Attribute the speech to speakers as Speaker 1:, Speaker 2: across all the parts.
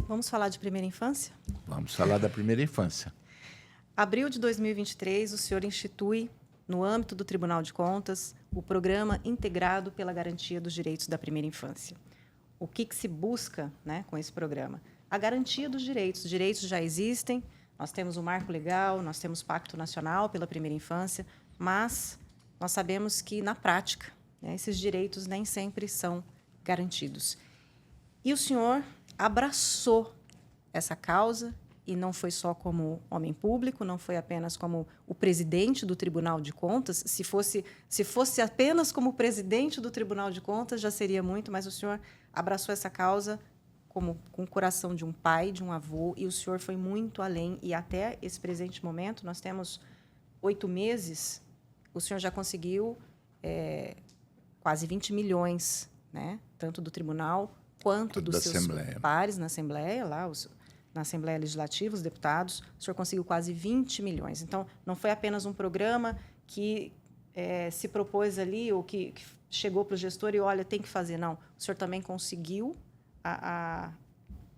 Speaker 1: Vamos falar de primeira infância?
Speaker 2: Vamos falar da primeira infância.
Speaker 1: Abril de 2023, o senhor institui, no âmbito do Tribunal de Contas, o Programa Integrado pela Garantia dos Direitos da Primeira Infância. O que se busca, né, com esse programa? A garantia dos direitos. Os direitos já existem, nós temos o marco legal, nós temos o Pacto Nacional pela Primeira Infância, mas nós sabemos que, na prática, né, esses direitos nem sempre são garantidos. E o senhor abraçou essa causa, e não foi só como homem público, não foi apenas como o presidente do Tribunal de Contas. Se fosse apenas como presidente do Tribunal de Contas, já seria muito, mas o senhor abraçou essa causa com o coração de um pai, de um avô, e o senhor foi muito além. E até esse presente momento, nós temos 8 meses, o senhor já conseguiu quase 20 milhões, né? Tanto do tribunal quanto dos seus pares na Assembleia, na Assembleia Legislativa, os deputados, o senhor conseguiu quase 20 milhões. Então, não foi apenas um programa que se propôs ali, ou que chegou para o gestor e, olha, tem que fazer. Não, o senhor também conseguiu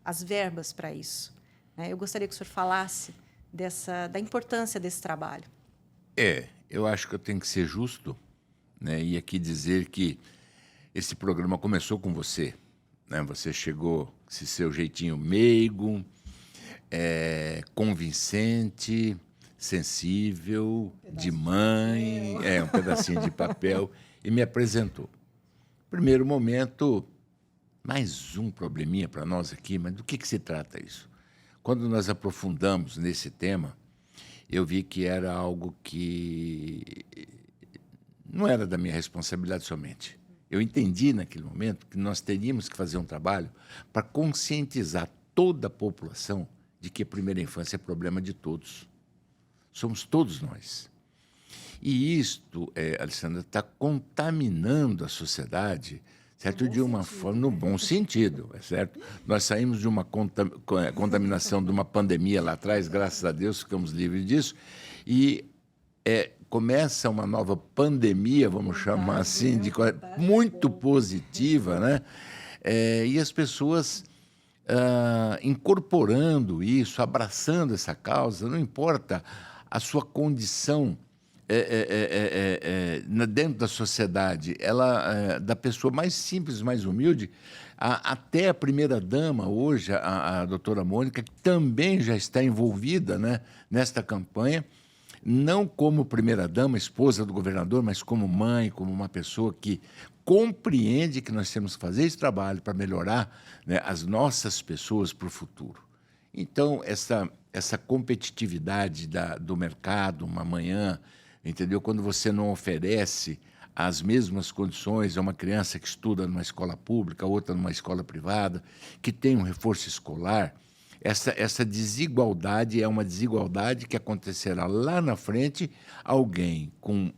Speaker 1: as verbas para isso, né? Eu gostaria que o senhor falasse da importância desse trabalho.
Speaker 2: Eu acho que eu tenho que ser justo, né, e aqui dizer que esse programa começou com você, né? Você chegou com esse seu jeitinho meigo, convincente, sensível, de mãe, um pedacinho de papel, e me apresentou. Primeiro momento, mais um probleminha para nós aqui, mas do que se trata isso? Quando nós aprofundamos nesse tema, eu vi que era algo que não era da minha responsabilidade somente. Eu entendi naquele momento que nós teríamos que fazer um trabalho para conscientizar toda a população de que a primeira infância é problema de todos. Somos todos nós. E isto, Alessandra, está contaminando a sociedade, certo? De uma forma, no bom sentido, certo? Nós saímos de uma contaminação de uma pandemia lá atrás, graças a Deus, ficamos livres disso, e começa uma nova pandemia, vamos chamar assim, muito positiva, né? E as pessoas incorporando isso, abraçando essa causa, não importa a sua condição dentro da sociedade, da pessoa mais simples, mais humilde, até a primeira-dama, hoje, a doutora Mônica, que também já está envolvida, né, nesta campanha, não como primeira-dama, esposa do governador, mas como mãe, como uma pessoa que compreende que nós temos que fazer esse trabalho para melhorar, né, as nossas pessoas para o futuro. Então, essa competitividade do mercado, uma manhã, entendeu? Quando você não oferece as mesmas condições a uma criança que estuda numa escola pública, outra numa escola privada, que tem um reforço escolar, essa desigualdade é uma desigualdade que acontecerá lá na frente, alguém com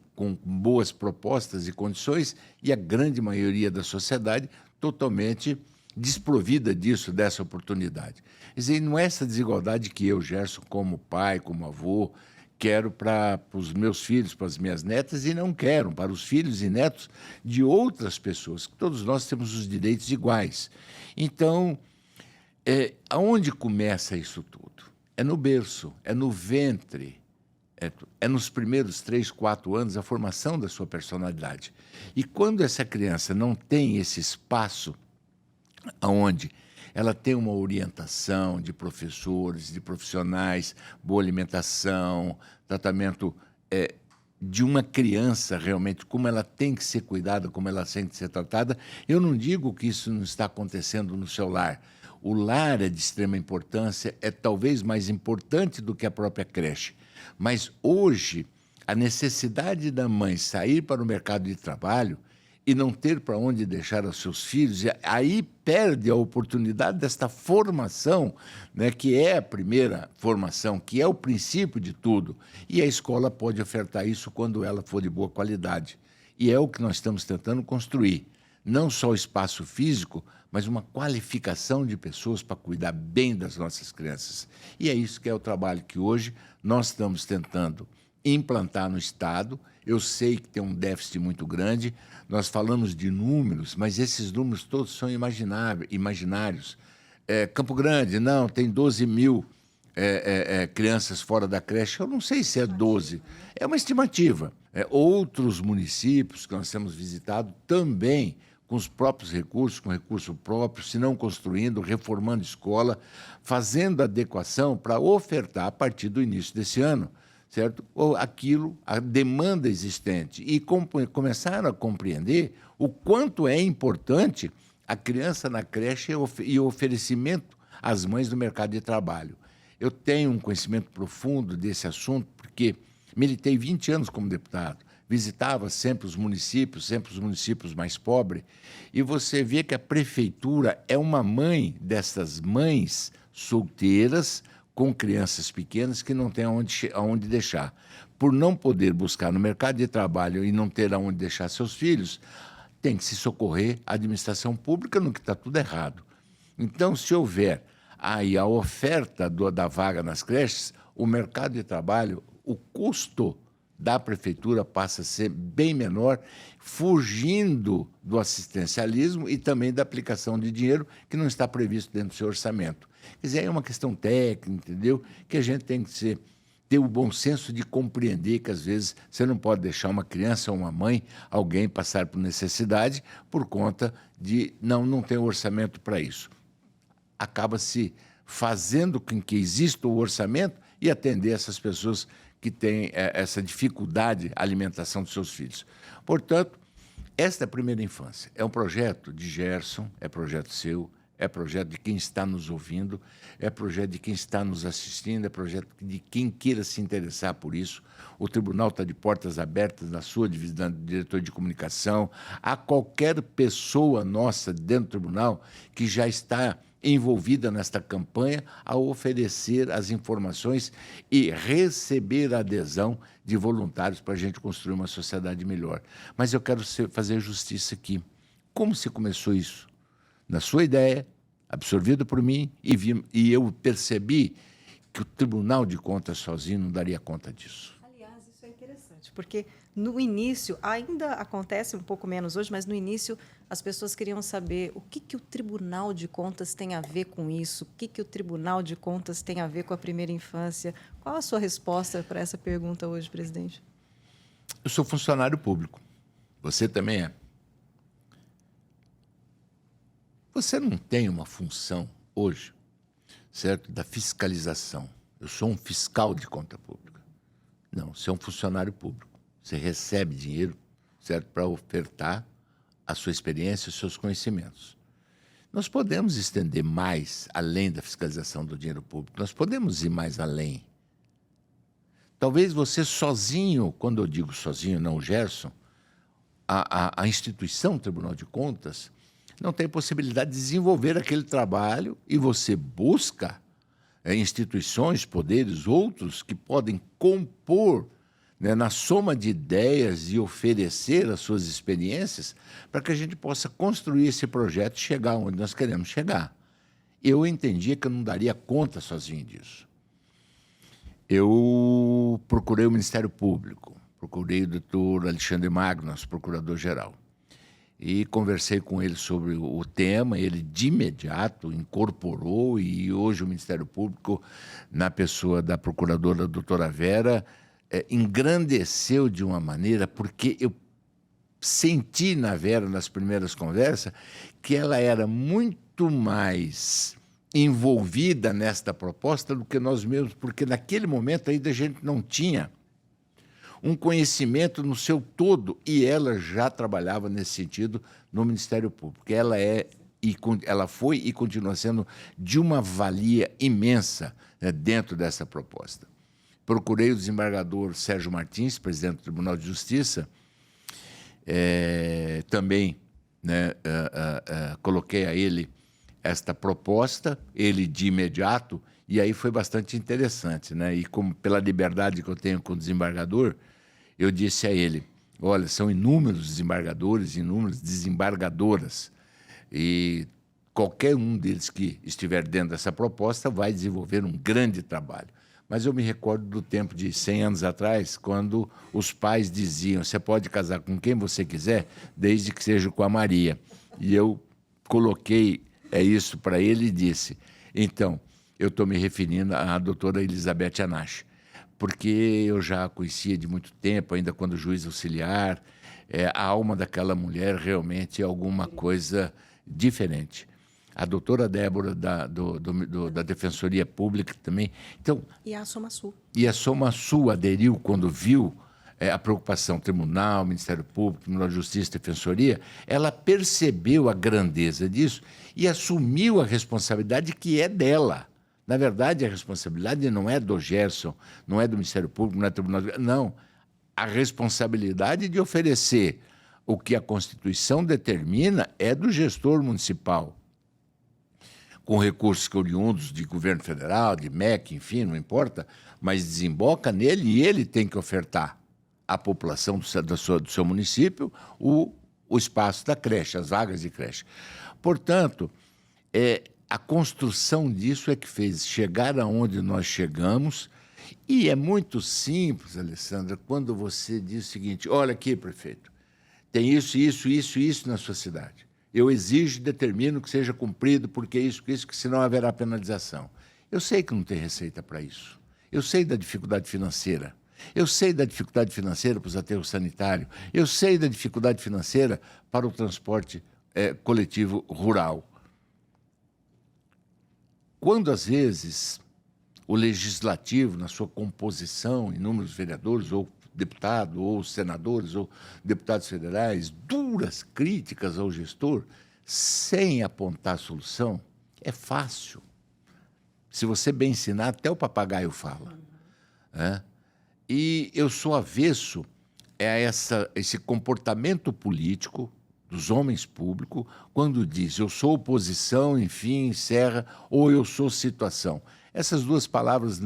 Speaker 2: boas propostas e condições, e a grande maioria da sociedade totalmente desprovida dessa oportunidade. Quer dizer, não é essa desigualdade que eu, Gerson, como pai, como avô, quero para os meus filhos, para as minhas netas, e não quero para os filhos e netos de outras pessoas, que todos nós temos os direitos iguais. Então, aonde começa isso tudo? É no berço, é no ventre, é nos primeiros 3, 4 anos a formação da sua personalidade. E quando essa criança não tem esse espaço onde ela tem uma orientação de professores, de profissionais, boa alimentação, tratamento de uma criança realmente, como ela tem que ser cuidada, como ela tem que ser tratada, eu não digo que isso não está acontecendo no seu lar. O lar é de extrema importância, é talvez mais importante do que a própria creche. Mas hoje, a necessidade da mãe sair para o mercado de trabalho e não ter para onde deixar os seus filhos, aí perde a oportunidade desta formação, né, que é a primeira formação, que é o princípio de tudo. E a escola pode ofertar isso quando ela for de boa qualidade. E é o que nós estamos tentando construir. Não só o espaço físico, mas uma qualificação de pessoas para cuidar bem das nossas crianças. E é isso que é o trabalho que hoje nós estamos tentando implantar no Estado. Eu sei que tem um déficit muito grande, nós falamos de números, mas esses números todos são imaginários. Campo Grande, não, tem 12 mil crianças fora da creche. Eu não sei se é 12. É uma estimativa. Outros municípios que nós temos visitado também, com os próprios recursos, com recurso próprio, se não construindo, reformando escola, fazendo adequação para ofertar, a partir do início desse ano, certo? Aquilo, a demanda existente. E começaram a compreender o quanto é importante a criança na creche e o oferecimento às mães do mercado de trabalho. Eu tenho um conhecimento profundo desse assunto, porque militei 20 anos como deputado, visitava sempre os municípios mais pobres, e você vê que a prefeitura é uma mãe dessas mães solteiras com crianças pequenas que não tem aonde deixar. Por não poder buscar no mercado de trabalho e não ter aonde deixar seus filhos, tem que se socorrer a administração pública, no que está tudo errado. Então, se houver aí a oferta da vaga nas creches, o mercado de trabalho, o custo da prefeitura passa a ser bem menor, fugindo do assistencialismo e também da aplicação de dinheiro que não está previsto dentro do seu orçamento. Quer dizer, é uma questão técnica, entendeu? Que a gente tem que ter o bom senso de compreender que, às vezes, você não pode deixar uma criança ou uma mãe, alguém passar por necessidade por conta de não ter orçamento para isso. Acaba-se fazendo com que exista o orçamento e atender essas pessoas que têm essa dificuldade de alimentação dos seus filhos. Portanto, esta é a primeira infância. É um projeto de Gerson, é projeto seu, é projeto de quem está nos ouvindo, é projeto de quem está nos assistindo, é projeto de quem queira se interessar por isso. O tribunal está de portas abertas na sua divisão de diretor de comunicação, a qualquer pessoa nossa dentro do tribunal que já está envolvida nesta campanha a oferecer as informações e receber a adesão de voluntários para a gente construir uma sociedade melhor. Mas eu quero fazer justiça aqui. Como se começou isso? Na sua ideia, absorvida por mim, e eu percebi que o Tribunal de Contas sozinho não daria conta disso.
Speaker 1: Aliás, isso é interessante, porque no início, ainda acontece um pouco menos hoje, mas no início as pessoas queriam saber o que o Tribunal de Contas tem a ver com isso, o que o Tribunal de Contas tem a ver com a primeira infância. Qual a sua resposta para essa pergunta hoje, presidente?
Speaker 2: Eu sou funcionário público. Você também é. Você não tem uma função hoje, certo, da fiscalização. Eu sou um fiscal de conta pública. Não, você é um funcionário público. Você recebe dinheiro, certo, para ofertar a sua experiência e os seus conhecimentos. Nós podemos estender mais além da fiscalização do dinheiro público. Nós podemos ir mais além. Talvez você sozinho, quando eu digo sozinho, não o Gerson, a instituição Tribunal de Contas não tem possibilidade de desenvolver aquele trabalho e você busca instituições, poderes, outros que podem compor, né, na soma de ideias e oferecer as suas experiências para que a gente possa construir esse projeto e chegar onde nós queremos chegar. Eu entendia que eu não daria conta sozinho disso. Eu procurei o Ministério Público, procurei o doutor Alexandre Magno, nosso procurador-geral, e conversei com ele sobre o tema. Ele, de imediato, incorporou, e hoje o Ministério Público, na pessoa da procuradora doutora Vera, engrandeceu de uma maneira, porque eu senti na Vera, nas primeiras conversas, que ela era muito mais envolvida nesta proposta do que nós mesmos, porque naquele momento ainda a gente não tinha um conhecimento no seu todo, e ela já trabalhava nesse sentido no Ministério Público. Ela foi e continua sendo de uma valia imensa, né, dentro dessa proposta. Procurei o desembargador Sérgio Martins, presidente do Tribunal de Justiça, também, né, coloquei a ele esta proposta, ele de imediato, e aí foi bastante interessante, né? E como pela liberdade que eu tenho com o desembargador, eu disse a ele: olha, são inúmeros desembargadores, inúmeras desembargadoras, e qualquer um deles que estiver dentro dessa proposta vai desenvolver um grande trabalho. Mas eu me recordo do tempo de 100 anos atrás, quando os pais diziam: você pode casar com quem você quiser, desde que seja com a Maria. E eu coloquei É isso para ele e disse. Então, eu estou me referindo à doutora Elizabeth Anache, porque eu já a conhecia de muito tempo, ainda quando juiz auxiliar. A alma daquela mulher realmente é alguma coisa diferente. A doutora Débora da Defensoria Pública também. Então,
Speaker 1: E a SomaSul.
Speaker 2: e a SomaSul aderiu quando viu a preocupação Tribunal, Ministério Público, Tribunal de Justiça, Defensoria. Ela percebeu a grandeza disso e assumiu a responsabilidade que é dela. Na verdade, a responsabilidade não é do Gerson, não é do Ministério Público, não é do Tribunal. Não. A responsabilidade de oferecer o que a Constituição determina é do gestor municipal, com recursos oriundos de governo federal, de MEC, enfim, não importa, mas desemboca nele e ele tem que ofertar à população do seu município o espaço da creche, as vagas de creche. Portanto, a construção disso é que fez chegar aonde nós chegamos. E é muito simples, Alessandra, quando você diz o seguinte: olha aqui, prefeito, tem isso na sua cidade. Eu exijo e determino que seja cumprido, porque isso, que senão haverá penalização. Eu sei que não tem receita para isso. Eu sei da dificuldade financeira. Eu sei da dificuldade financeira para os aterros sanitários. Eu sei da dificuldade financeira para o transporte coletivo rural. Quando, às vezes, o legislativo, na sua composição, inúmeros vereadores, ou deputados, ou senadores, ou deputados federais, duras críticas ao gestor, sem apontar solução, é fácil. Se você bem ensinar, até o papagaio fala. E eu sou avesso a esse comportamento político dos homens públicos, quando diz eu sou oposição, enfim, encerra, ou eu sou situação. Essas duas palavras,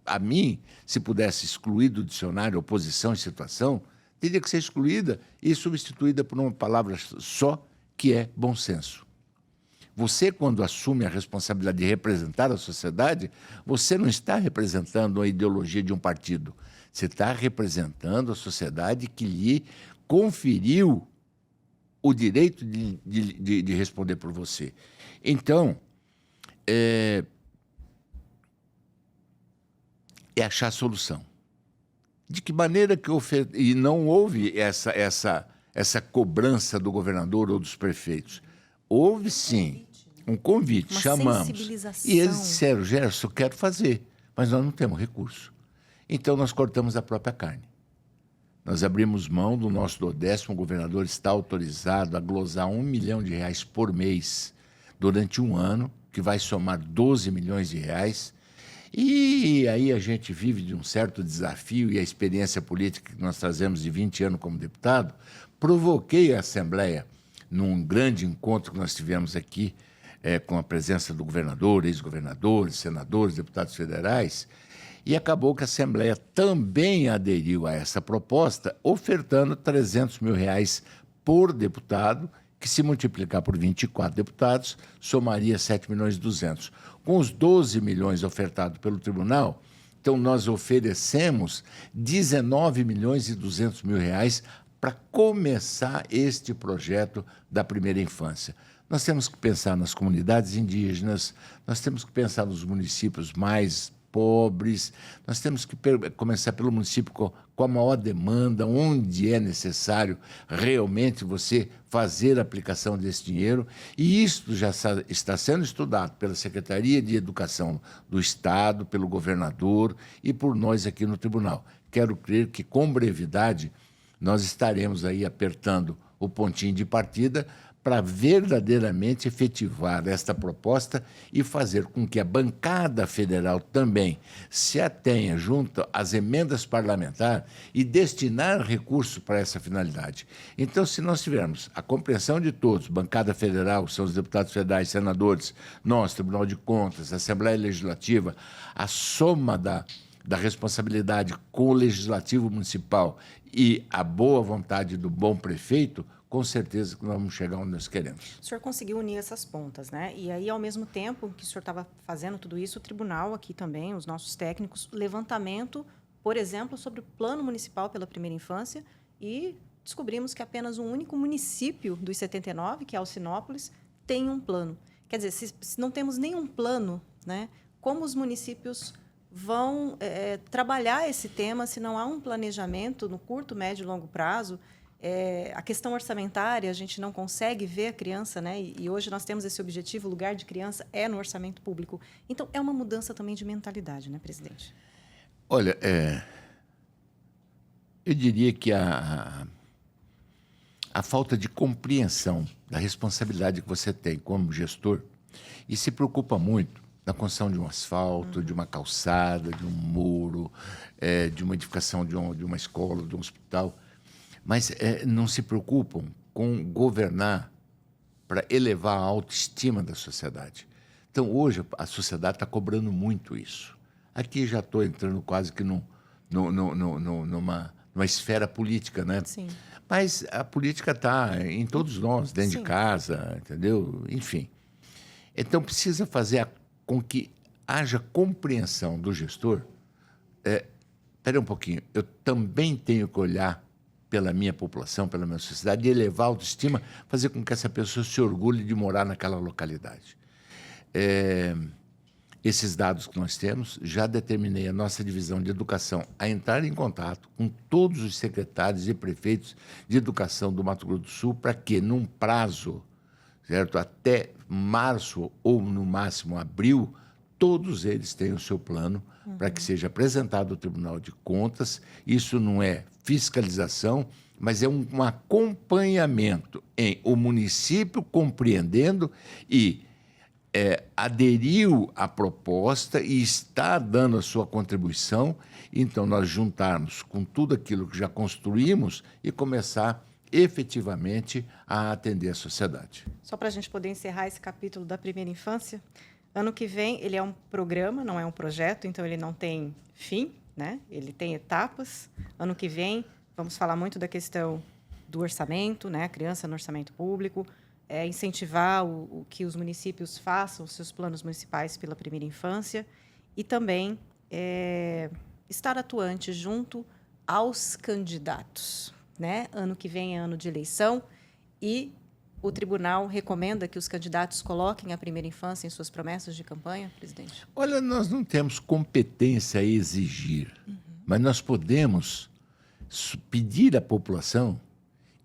Speaker 2: a mim, se pudesse excluir do dicionário oposição e situação, teria que ser excluída e substituída por uma palavra só, que é bom senso. Você, quando assume a responsabilidade de representar a sociedade, você não está representando a ideologia de um partido. Você está representando a sociedade que lhe conferiu o direito de responder por você. Então, é achar a solução. De que maneira que e não houve essa cobrança do governador ou dos prefeitos. Houve, sim, um convite, chamamos.
Speaker 1: Sensibilização.
Speaker 2: E eles disseram: Gerson, eu quero fazer, mas nós não temos recurso. Então, nós cortamos a própria carne. Nós abrimos mão do nosso 10º, o governador está autorizado a glosar R$1 milhão por mês durante um ano, que vai somar R$12 milhões. E aí a gente vive de um certo desafio, e a experiência política que nós trazemos de 20 anos como deputado. Provoquei a Assembleia num grande encontro que nós tivemos aqui, com a presença do governador, ex-governadores, senadores, deputados federais, e acabou que a Assembleia também aderiu a essa proposta, ofertando R$300 mil por deputado, que, se multiplicar por 24 deputados, somaria 7.200.000. Com os 12 milhões ofertados pelo tribunal, então nós oferecemos R$19.200.000 para começar este projeto da primeira infância. Nós temos que pensar nas comunidades indígenas, nós temos que pensar nos municípios mais pobres, nós temos que começar pelo município com a maior demanda, onde é necessário realmente você fazer a aplicação desse dinheiro, e isso já está sendo estudado pela Secretaria de Educação do Estado, pelo governador e por nós aqui no tribunal. Quero crer que, com brevidade, nós estaremos aí apertando o pontinho de partida para verdadeiramente efetivar esta proposta e fazer com que a bancada federal também se atenha junto às emendas parlamentares e destinar recursos para essa finalidade. Então, se nós tivermos a compreensão de todos, bancada federal, são os deputados federais, senadores, nós, Tribunal de Contas, Assembleia Legislativa, a soma da responsabilidade com o Legislativo Municipal e a boa vontade do bom prefeito, com certeza que nós vamos chegar onde nós queremos.
Speaker 1: O senhor conseguiu unir essas pontas, né? E aí, ao mesmo tempo que o senhor estava fazendo tudo isso, o tribunal aqui também, os nossos técnicos, levantamento, por exemplo, sobre o plano municipal pela primeira infância, e descobrimos que apenas um único município dos 79, que é Alcinópolis, tem um plano. Quer dizer, se não temos nenhum plano, né, como os municípios vão trabalhar esse tema se não há um planejamento no curto, médio e longo prazo? A questão orçamentária, a gente não consegue ver a criança, né? E hoje nós temos esse objetivo, o lugar de criança é no orçamento público. Então, é uma mudança também de mentalidade, né, presidente?
Speaker 2: Olha, eu diria que a falta de compreensão da responsabilidade que você tem como gestor e se preocupa muito na construção de um asfalto, de uma calçada, de um muro, de uma edificação de uma escola, de um hospital, mas não se preocupam com governar para elevar a autoestima da sociedade. Então, hoje, a sociedade está cobrando muito isso. Aqui já estou entrando quase que numa esfera política, né?
Speaker 1: Sim.
Speaker 2: Mas a política está em todos nós, dentro de casa, entendeu? Enfim. Então, precisa fazer com que haja compreensão do gestor. Espera um pouquinho, eu também tenho que olhar pela minha população, pela minha sociedade, e elevar a autoestima, fazer com que essa pessoa se orgulhe de morar naquela localidade. Esses dados que nós temos, já determinei a nossa divisão de educação a entrar em contato com todos os secretários e prefeitos de educação do Mato Grosso do Sul para que, num prazo, certo, até março ou, no máximo, abril, todos eles tenham o seu plano para que seja apresentado ao Tribunal de Contas. Isso não é fiscalização, mas é um acompanhamento em o município compreendendo e aderiu à proposta e está dando a sua contribuição. Então, nós juntarmos com tudo aquilo que já construímos e começar efetivamente a atender a sociedade.
Speaker 1: Só para a gente poder encerrar esse capítulo da primeira infância, ano que vem ele é um programa, não é um projeto, então ele não tem fim, né? Ele tem etapas. Ano que vem vamos falar muito da questão do orçamento, né? A criança no orçamento público, incentivar o que os municípios façam os seus planos municipais pela primeira infância e também estar atuante junto aos candidatos, né? Ano que vem é ano de eleição e o tribunal recomenda que os candidatos coloquem a primeira infância em suas promessas de campanha, presidente?
Speaker 2: Olha, nós não temos competência a exigir, mas nós podemos pedir à população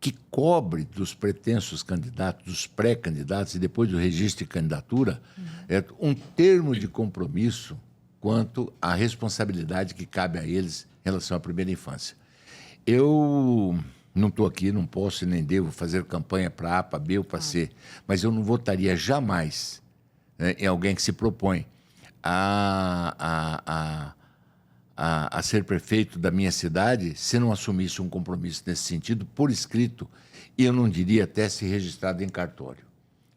Speaker 2: que cobre dos pretensos candidatos, dos pré-candidatos e depois do registro de candidatura, um termo de compromisso quanto à responsabilidade que cabe a eles em relação à primeira infância. Eu não estou aqui, não posso e nem devo fazer campanha para A, para B ou para C, mas eu não votaria jamais, né, em alguém que se propõe a ser prefeito da minha cidade se não assumisse um compromisso nesse sentido, por escrito, e eu não diria até se registrado em cartório.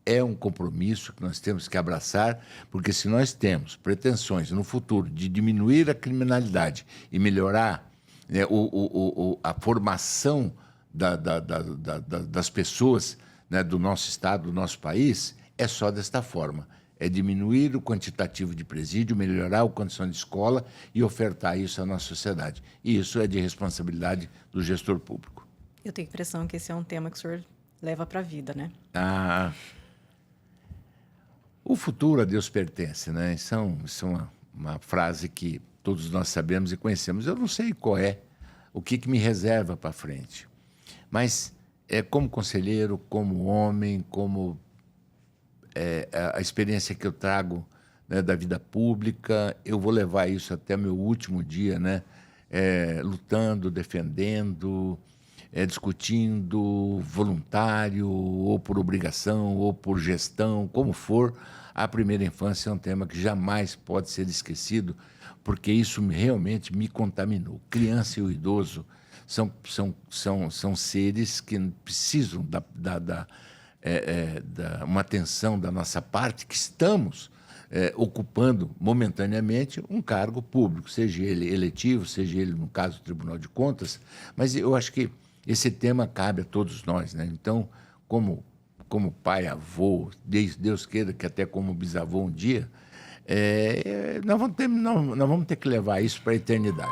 Speaker 2: É um compromisso que nós temos que abraçar, porque se nós temos pretensões no futuro de diminuir a criminalidade e melhorar, né, a formação das pessoas, né, do nosso estado, do nosso país, é só desta forma. É diminuir o quantitativo de presídio, melhorar a condição de escola e ofertar isso à nossa sociedade. E isso é de responsabilidade do gestor público.
Speaker 1: Eu tenho a impressão que esse é um tema que o senhor leva para a vida, né?
Speaker 2: O futuro a Deus pertence, né? Isso é uma frase que todos nós sabemos e conhecemos. Eu não sei qual é, o que me reserva para frente. Mas, como conselheiro, como homem, como a experiência que eu trago, né, da vida pública, eu vou levar isso até meu último dia, né, lutando, defendendo, discutindo, voluntário, ou por obrigação, ou por gestão, como for. A primeira infância é um tema que jamais pode ser esquecido, porque isso realmente me contaminou. Criança e o idoso são seres que precisam uma atenção da nossa parte, que estamos ocupando momentaneamente um cargo público, seja ele eletivo, seja ele, no caso, do Tribunal de Contas, mas eu acho que esse tema cabe a todos nós, né? Então, como pai, avô, Deus queira que até como bisavô um dia, nós vamos ter que levar isso para a eternidade.